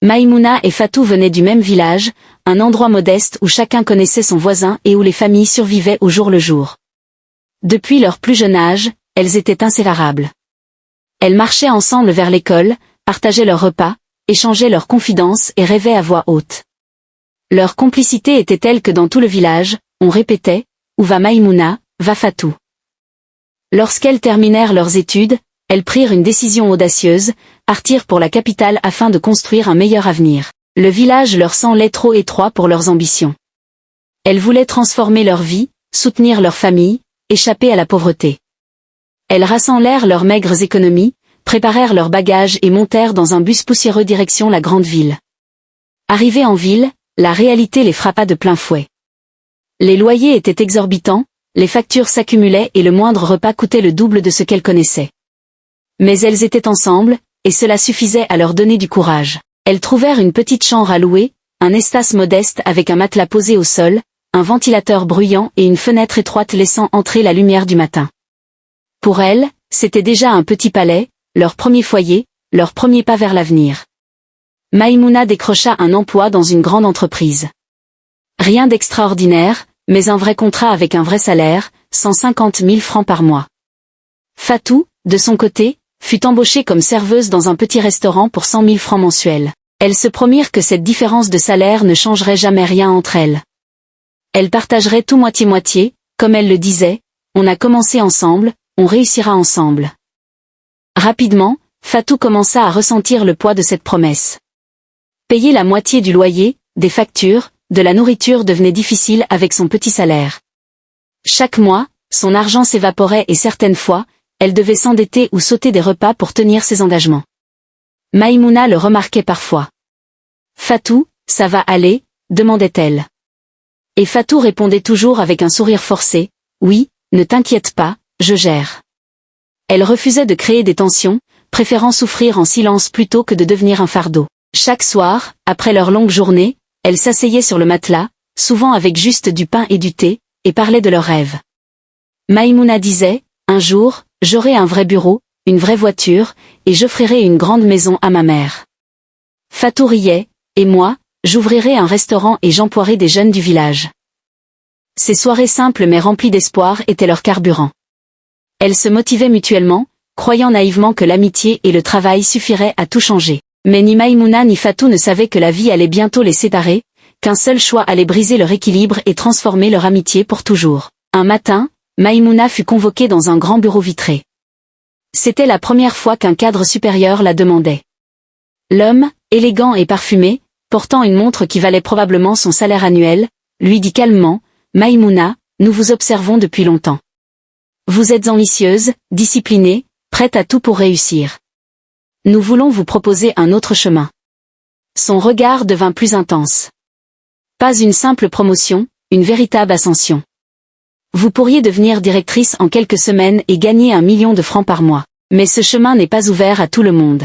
Maïmouna et Fatou venaient du même village, un endroit modeste où chacun connaissait son voisin et où les familles survivaient au jour le jour. Depuis leur plus jeune âge, elles étaient inséparables. Elles marchaient ensemble vers l'école, partageaient leurs repas, échangeaient leurs confidences et rêvaient à voix haute. Leur complicité était telle que dans tout le village, on répétait « Où va Maïmouna, va Fatou ». Lorsqu'elles terminèrent leurs études, elles prirent une décision audacieuse, partirent pour la capitale afin de construire un meilleur avenir. Le village leur semblait trop étroit pour leurs ambitions. Elles voulaient transformer leur vie, soutenir leur famille, échapper à la pauvreté. Elles rassemblèrent leurs maigres économies, préparèrent leurs bagages et montèrent dans un bus poussiéreux direction la grande ville. Arrivées en ville, la réalité les frappa de plein fouet. Les loyers étaient exorbitants, les factures s'accumulaient et le moindre repas coûtait le double de ce qu'elles connaissaient. Mais elles étaient ensemble, et cela suffisait à leur donner du courage. Elles trouvèrent une petite chambre à louer, un espace modeste avec un matelas posé au sol, un ventilateur bruyant et une fenêtre étroite laissant entrer la lumière du matin. Pour elles, c'était déjà un petit palais, leur premier foyer, leur premier pas vers l'avenir. Maïmouna décrocha un emploi dans une grande entreprise. Rien d'extraordinaire, mais un vrai contrat avec un vrai salaire, 150 000 francs par mois. Fatou, de son côté, fut embauchée comme serveuse dans un petit restaurant pour 100 000 francs mensuels. Elles se promirent que cette différence de salaire ne changerait jamais rien entre elles. Elles partageraient tout moitié-moitié, comme elles le disaient, on a commencé ensemble, on réussira ensemble. Rapidement, Fatou commença à ressentir le poids de cette promesse. Payer la moitié du loyer, des factures, de la nourriture devenait difficile avec son petit salaire. Chaque mois, son argent s'évaporait et certaines fois, elle devait s'endetter ou sauter des repas pour tenir ses engagements. Maïmouna le remarquait parfois. « Fatou, ça va aller ?» demandait-elle. Et Fatou répondait toujours avec un sourire forcé, « Oui, ne t'inquiète pas, je gère. » Elle refusait de créer des tensions, préférant souffrir en silence plutôt que de devenir un fardeau. Chaque soir, après leur longue journée, elles s'asseyaient sur le matelas, souvent avec juste du pain et du thé, et parlaient de leurs rêves. Maïmouna disait, « Un jour, j'aurai un vrai bureau, une vraie voiture, et j'offrirai une grande maison à ma mère. » Fatou riait, « Et moi, j'ouvrirai un restaurant et j'emploierai des jeunes du village. » Ces soirées simples mais remplies d'espoir étaient leur carburant. Elles se motivaient mutuellement, croyant naïvement que l'amitié et le travail suffiraient à tout changer. Mais ni Maïmouna ni Fatou ne savaient que la vie allait bientôt les séparer, qu'un seul choix allait briser leur équilibre et transformer leur amitié pour toujours. Un matin, Maïmouna fut convoquée dans un grand bureau vitré. C'était la première fois qu'un cadre supérieur la demandait. L'homme, élégant et parfumé, portant une montre qui valait probablement son salaire annuel, lui dit calmement, « Maïmouna, nous vous observons depuis longtemps. Vous êtes ambitieuse, disciplinée, prête à tout pour réussir. Nous voulons vous proposer un autre chemin. » Son regard devint plus intense. Pas une simple promotion, une véritable ascension. Vous pourriez devenir directrice en quelques semaines et gagner 1 million de francs par mois. Mais ce chemin n'est pas ouvert à tout le monde.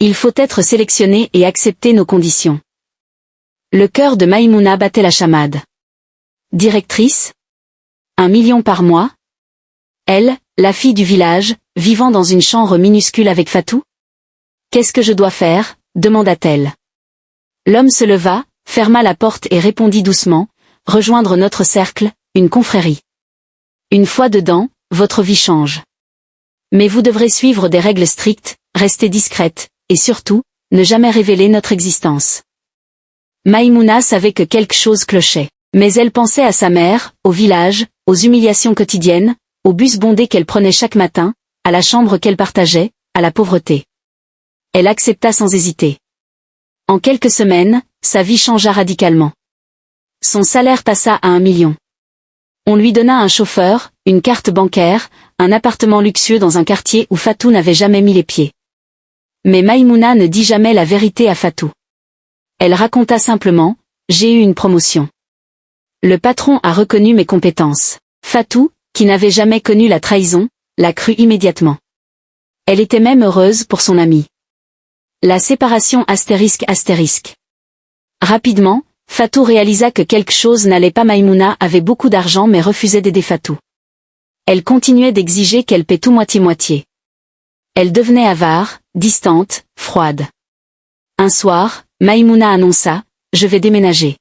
Il faut être sélectionné et accepter nos conditions. Le cœur de Maïmouna battait la chamade. Directrice ? 1 million par mois ? Elle, la fille du village, vivant dans une chambre minuscule avec Fatou ? Qu'est-ce que je dois faire ? Demanda-t-elle. L'homme se leva, ferma la porte et répondit doucement, rejoindre notre cercle, une confrérie. Une fois dedans, votre vie change. Mais vous devrez suivre des règles strictes, rester discrète, et surtout, ne jamais révéler notre existence. Maïmouna savait que quelque chose clochait, mais elle pensait à sa mère, au village, aux humiliations quotidiennes, au bus bondé qu'elle prenait chaque matin, à la chambre qu'elle partageait, à la pauvreté. Elle accepta sans hésiter. En quelques semaines, sa vie changea radicalement. Son salaire passa à 1 million. On lui donna un chauffeur, une carte bancaire, un appartement luxueux dans un quartier où Fatou n'avait jamais mis les pieds. Mais Maïmouna ne dit jamais la vérité à Fatou. Elle raconta simplement, « J'ai eu une promotion. Le patron a reconnu mes compétences. » Fatou, qui n'avait jamais connu la trahison, la crut immédiatement. Elle était même heureuse pour son amie. La séparation ***. Rapidement, Fatou réalisa que quelque chose n'allait pas. Maïmouna avait beaucoup d'argent mais refusait d'aider Fatou. Elle continuait d'exiger qu'elle paie tout moitié-moitié. Elle devenait avare, distante, froide. Un soir, Maïmouna annonça, « Je vais déménager.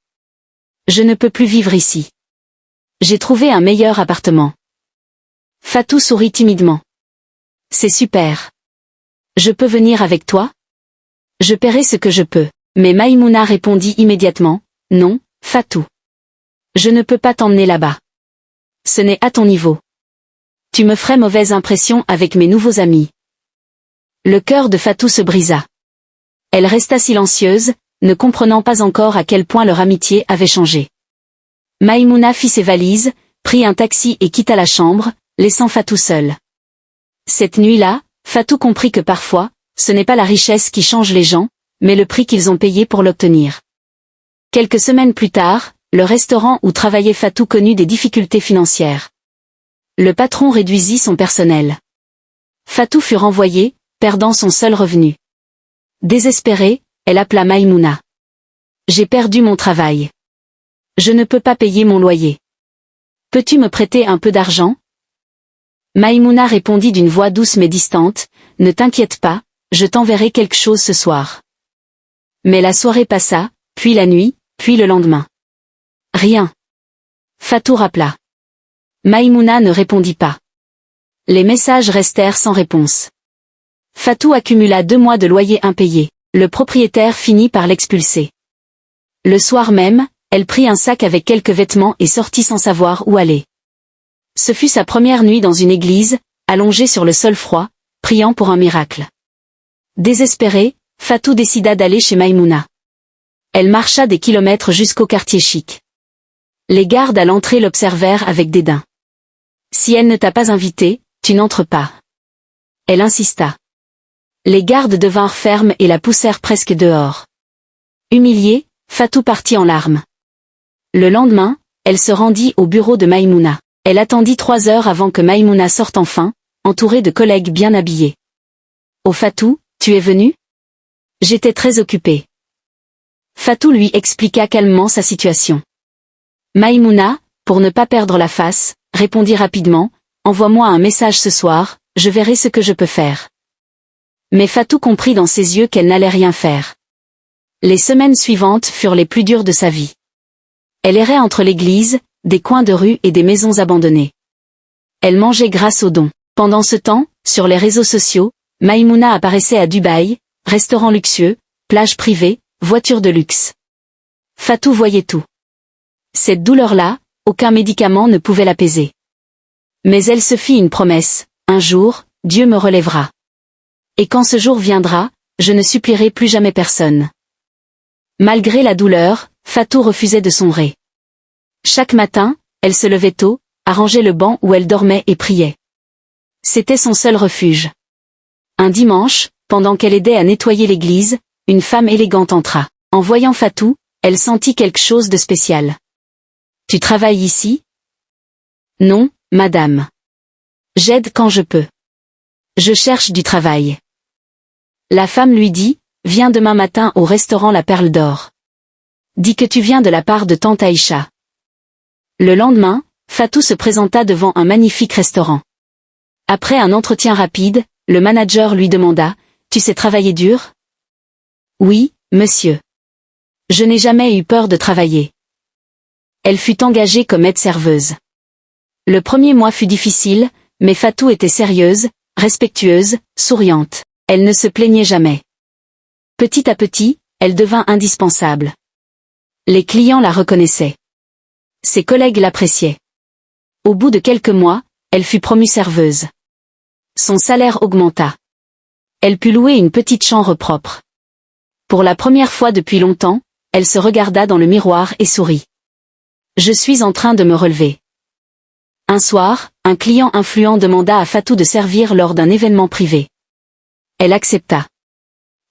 Je ne peux plus vivre ici. J'ai trouvé un meilleur appartement. » Fatou sourit timidement. « C'est super. Je peux venir avec toi? Je paierai ce que je peux. » Mais Maïmouna répondit immédiatement, « Non, Fatou. Je ne peux pas t'emmener là-bas. Ce n'est à ton niveau. Tu me ferais mauvaise impression avec mes nouveaux amis. » Le cœur de Fatou se brisa. Elle resta silencieuse, ne comprenant pas encore à quel point leur amitié avait changé. Maïmouna fit ses valises, prit un taxi et quitta la chambre, laissant Fatou seule. Cette nuit-là, Fatou comprit que parfois, ce n'est pas la richesse qui change les gens, mais le prix qu'ils ont payé pour l'obtenir. Quelques semaines plus tard, le restaurant où travaillait Fatou connut des difficultés financières. Le patron réduisit son personnel. Fatou fut renvoyée, perdant son seul revenu. Désespérée, elle appela Maïmouna. « J'ai perdu mon travail. Je ne peux pas payer mon loyer. Peux-tu me prêter un peu d'argent ?» Maïmouna répondit d'une voix douce mais distante, « Ne t'inquiète pas, je t'enverrai quelque chose ce soir. » Mais la soirée passa, puis la nuit, puis le lendemain. Rien. Fatou rappela. Maïmouna ne répondit pas. Les messages restèrent sans réponse. Fatou accumula 2 mois de loyer impayé. Le propriétaire finit par l'expulser. Le soir même, elle prit un sac avec quelques vêtements et sortit sans savoir où aller. Ce fut sa première nuit dans une église, allongée sur le sol froid, priant pour un miracle. Désespérée, Fatou décida d'aller chez Maïmouna. Elle marcha des kilomètres jusqu'au quartier chic. Les gardes à l'entrée l'observèrent avec dédain. « Si elle ne t'a pas invité, tu n'entres pas. » Elle insista. Les gardes devinrent fermes et la poussèrent presque dehors. Humiliée, Fatou partit en larmes. Le lendemain, elle se rendit au bureau de Maïmouna. Elle attendit 3 heures avant que Maïmouna sorte enfin, entourée de collègues bien habillés. « Oh Fatou, tu es venue? J'étais très occupée. » Fatou lui expliqua calmement sa situation. Maïmouna, pour ne pas perdre la face, répondit rapidement, « Envoie-moi un message ce soir, je verrai ce que je peux faire. » Mais Fatou comprit dans ses yeux qu'elle n'allait rien faire. Les semaines suivantes furent les plus dures de sa vie. Elle errait entre l'église, des coins de rue et des maisons abandonnées. Elle mangeait grâce aux dons. Pendant ce temps, sur les réseaux sociaux, Maïmouna apparaissait à Dubaï, restaurants luxueux, plages privées, voitures de luxe. Fatou voyait tout. Cette douleur-là, aucun médicament ne pouvait l'apaiser. Mais elle se fit une promesse, un jour, Dieu me relèvera. Et quand ce jour viendra, je ne supplierai plus jamais personne. Malgré la douleur, Fatou refusait de sombrer. Chaque matin, elle se levait tôt, arrangeait le banc où elle dormait et priait. C'était son seul refuge. Un dimanche, pendant qu'elle aidait à nettoyer l'église, une femme élégante entra. En voyant Fatou, elle sentit quelque chose de spécial. « Tu travailles ici ? » ?»« Non, madame. J'aide quand je peux. Je cherche du travail. » La femme lui dit, « Viens demain matin au restaurant La Perle d'Or. Dis que tu viens de la part de tante Aïcha. » Le lendemain, Fatou se présenta devant un magnifique restaurant. Après un entretien rapide, le manager lui demanda, « Tu sais travailler dur ? » ?»« Oui, monsieur. Je n'ai jamais eu peur de travailler. » Elle fut engagée comme aide-serveuse. Le premier mois fut difficile, mais Fatou était sérieuse, respectueuse, souriante. Elle ne se plaignait jamais. Petit à petit, elle devint indispensable. Les clients la reconnaissaient. Ses collègues l'appréciaient. Au bout de quelques mois, elle fut promue serveuse. Son salaire augmenta. Elle put louer une petite chambre propre. Pour la première fois depuis longtemps, elle se regarda dans le miroir et sourit. « Je suis en train de me relever. » Un soir, un client influent demanda à Fatou de servir lors d'un événement privé. Elle accepta.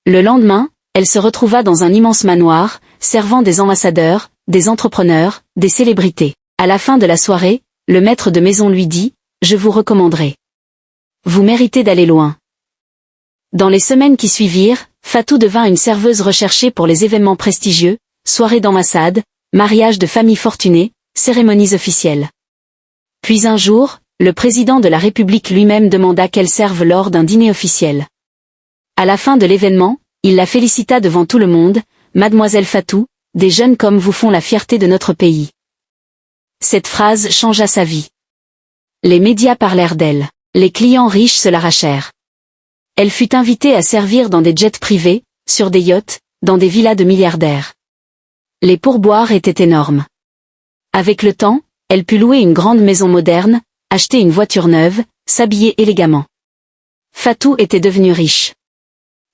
Le lendemain, elle se retrouva dans un immense manoir, servant des ambassadeurs, des entrepreneurs, des célébrités. À la fin de la soirée, le maître de maison lui dit, « Je vous recommanderai. Vous méritez d'aller loin. » Dans les semaines qui suivirent, Fatou devint une serveuse recherchée pour les événements prestigieux, soirées d'ambassade, mariages de familles fortunées, cérémonies officielles. Puis un jour, le président de la République lui-même demanda qu'elle serve lors d'un dîner officiel. À la fin de l'événement, Il la félicita devant tout le monde, « Mademoiselle Fatou, des jeunes comme vous font la fierté de notre pays. » Cette phrase changea sa vie. Les médias parlèrent d'elle. Les clients riches se l'arrachèrent. Elle fut invitée à servir dans des jets privés, sur des yachts, dans des villas de milliardaires. Les pourboires étaient énormes. Avec le temps, elle put louer une grande maison moderne, acheter une voiture neuve, s'habiller élégamment. Fatou était devenue riche.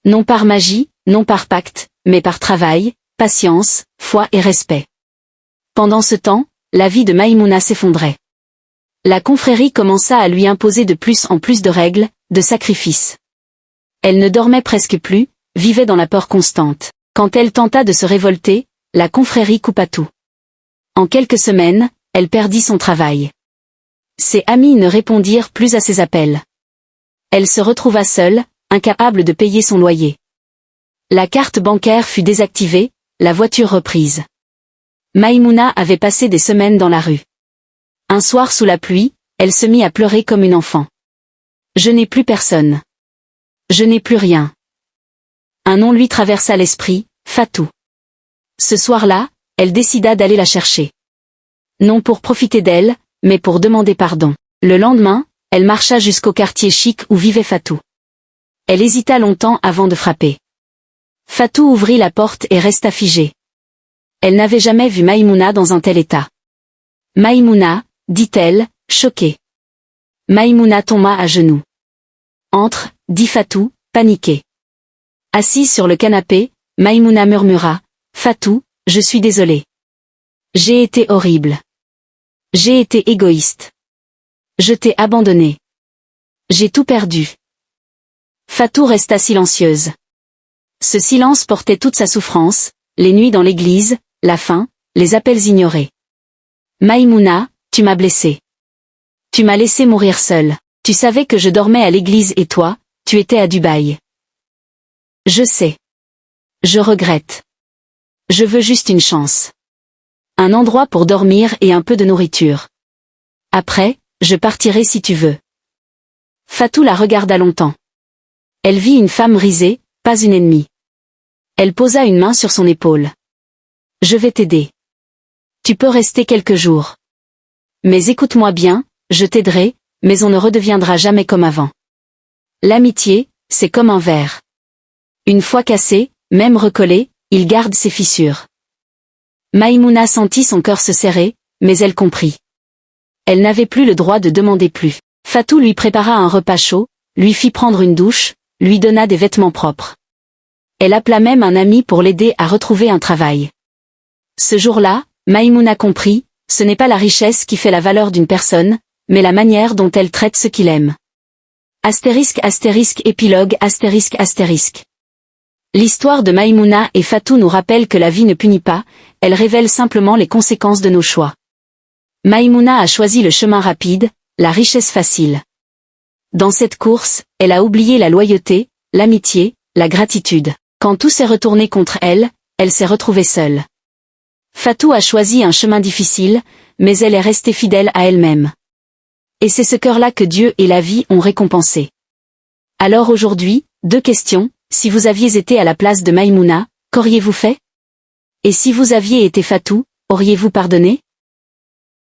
Non par magie, non par pacte, mais par travail, patience, foi et respect. Pendant ce temps, la vie de Maïmouna s'effondrait. La confrérie commença à lui imposer de plus en plus de règles, de sacrifices. Elle ne dormait presque plus, vivait dans la peur constante. Quand elle tenta de se révolter, la confrérie coupa tout. En quelques semaines, elle perdit son travail. Ses amis ne répondirent plus à ses appels. Elle se retrouva seule, incapable de payer son loyer. La carte bancaire fut désactivée, la voiture reprise. Maïmouna avait passé des semaines dans la rue. Un soir sous la pluie, elle se mit à pleurer comme une enfant. « Je n'ai plus personne. Je n'ai plus rien. » Un nom lui traversa l'esprit, Fatou. Ce soir-là, elle décida d'aller la chercher. Non pour profiter d'elle, mais pour demander pardon. Le lendemain, elle marcha jusqu'au quartier chic où vivait Fatou. Elle hésita longtemps avant de frapper. Fatou ouvrit la porte et resta figée. Elle n'avait jamais vu Maïmouna dans un tel état. « Maïmouna » dit-elle, choquée. Maïmouna tomba à genoux. « Entre » dit Fatou, paniquée. Assise sur le canapé, Maïmouna murmura, « Fatou, je suis désolée. J'ai été horrible. J'ai été égoïste. Je t'ai abandonnée. J'ai tout perdu. » Fatou resta silencieuse. Ce silence portait toute sa souffrance, les nuits dans l'église, la faim, les appels ignorés. « Maïmouna, tu m'as blessée. Tu m'as laissé mourir seule. Tu savais que je dormais à l'église et toi, tu étais à Dubaï. Je sais. Je regrette. Je veux juste une chance. Un endroit pour dormir et un peu de nourriture. Après, je partirai si tu veux. » Fatou la regarda longtemps. Elle vit une femme risée, pas une ennemie. Elle posa une main sur son épaule. « Je vais t'aider. Tu peux rester quelques jours. Mais écoute-moi bien, je t'aiderai, mais on ne redeviendra jamais comme avant. L'amitié, c'est comme un verre. Une fois cassé, même recollé, il garde ses fissures. » Maïmouna sentit son cœur se serrer, mais elle comprit. Elle n'avait plus le droit de demander plus. Fatou lui prépara un repas chaud, lui fit prendre une douche, lui donna des vêtements propres. Elle appela même un ami pour l'aider à retrouver un travail. Ce jour-là, Maïmouna comprit, ce n'est pas la richesse qui fait la valeur d'une personne, mais la manière dont elle traite ce qu'il aime. Astérisque astérisque épilogue astérisque astérisque. L'histoire de Maïmouna et Fatou nous rappelle que la vie ne punit pas, elle révèle simplement les conséquences de nos choix. Maïmouna a choisi le chemin rapide, la richesse facile. Dans cette course, elle a oublié la loyauté, l'amitié, la gratitude. Quand tout s'est retourné contre elle, elle s'est retrouvée seule. Fatou a choisi un chemin difficile, mais elle est restée fidèle à elle-même. Et c'est ce cœur-là que Dieu et la vie ont récompensé. Alors aujourd'hui, 2 questions, si vous aviez été à la place de Maïmouna, qu'auriez-vous fait? Et si vous aviez été Fatou, auriez-vous pardonné?